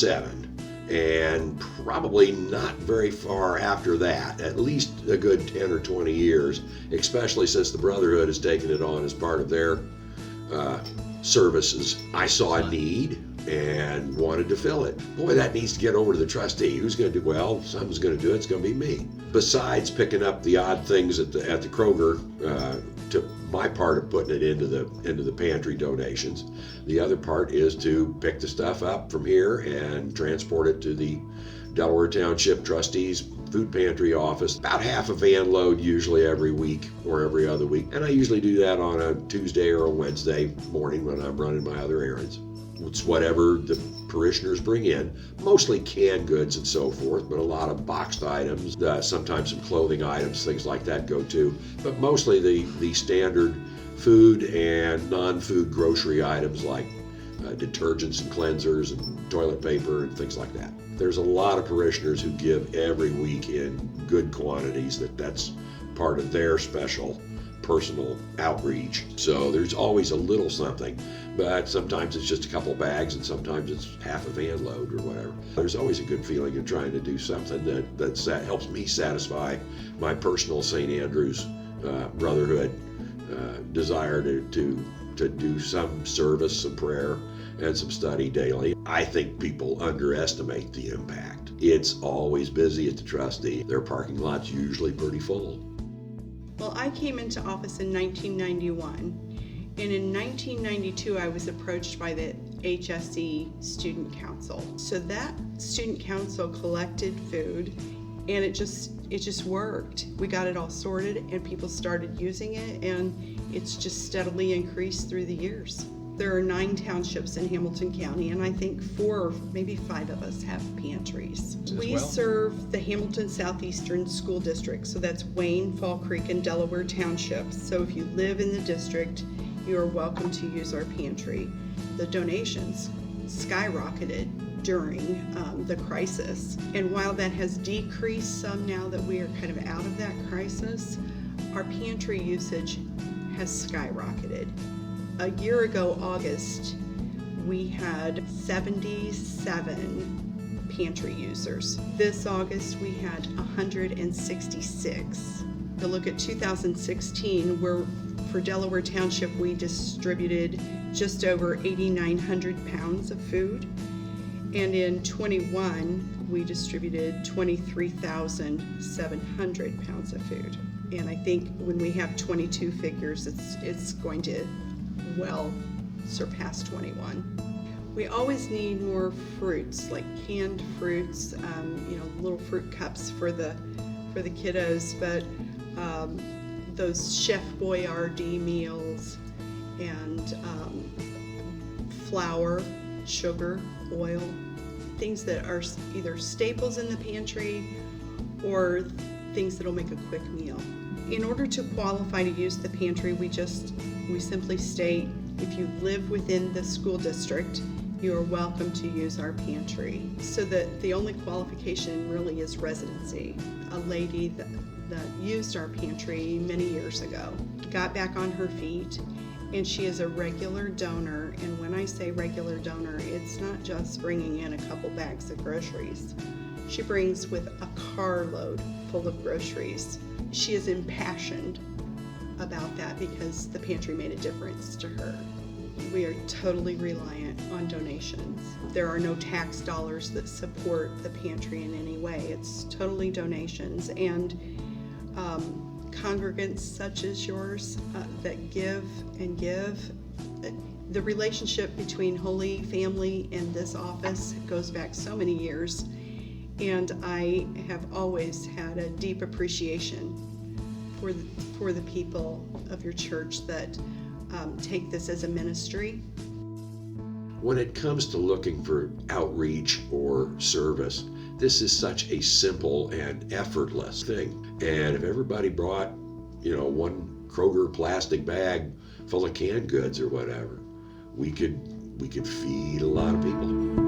1957, and probably not very far after that, at least a good 10 or 20 years, especially since the Brotherhood has taken it on as part of their services. I saw a need and wanted to fill it. Boy, that needs to get over to the trustee. Who's going to do? Well, someone's going to do it. It's going to be me. Besides picking up the odd things at the Kroger, to my part of putting it into the pantry donations, the other part is to pick the stuff up from here and transport it to the Delaware Township Trustee's food pantry office. About half a van load usually every week or every other week, and I usually do that on a Tuesday or a Wednesday morning when I'm running my other errands. It's whatever the parishioners bring in, mostly canned goods and so forth, but a lot of boxed items, sometimes some clothing items, things like that go too, but mostly the standard food and non-food grocery items like detergents and cleansers and toilet paper and things like that. There's a lot of parishioners who give every week in good quantities. That's part of their special personal outreach. So there's always a little something, but sometimes it's just a couple bags and sometimes it's half a van load or whatever. There's always a good feeling in trying to do something that helps me satisfy my personal St. Andrew's Brotherhood desire to do some service, some prayer, and some study daily. I think people underestimate the impact. It's always busy at the trustee. Their parking lot's usually pretty full. Well, I came into office in 1991, and in 1992 I was approached by the HSE Student Council. So that Student Council collected food, and it just worked. We got it all sorted, and people started using it, and it's just steadily increased through the years. There are 9 townships in Hamilton County, and I think 4 or maybe 5 of us have pantries. We serve the Hamilton Southeastern School District, so that's Wayne, Fall Creek, and Delaware Townships. So if you live in the district, you are welcome to use our pantry. The donations skyrocketed during the crisis, and while that has decreased some now that we are kind of out of that crisis, our pantry usage has skyrocketed. A year ago, August, we had 77 pantry users. This August, we had 166. To look at 2016, where for Delaware Township, we distributed just over 8,900 pounds of food. And in 21, we distributed 23,700 pounds of food. And I think when we have 22 figures, it's going to well surpass 21. We always need more fruits, like canned fruits, little fruit cups for the kiddos, but those Chef Boyardee meals and flour, sugar, oil, things that are either staples in the pantry or things that'll make a quick meal. In order to qualify to use the pantry, we simply state if you live within the school district, you are welcome to use our pantry. So that the only qualification really is residency. A lady that used our pantry many years ago got back on her feet, and she is a regular donor. And when I say regular donor, it's not just bringing in a couple bags of groceries. She brings with a carload full of groceries. She is impassioned about that because the pantry made a difference to her. We are totally reliant on donations. There are no tax dollars that support the pantry in any way. It's totally donations, and congregants such as yours that give and give. The relationship between Holy Family and this office goes back so many years, and I have always had a deep appreciation for the people of your church that take this as a ministry. When it comes to looking for outreach or service, this is such a simple and effortless thing. And if everybody brought, one Kroger plastic bag full of canned goods or whatever, we could feed a lot of people.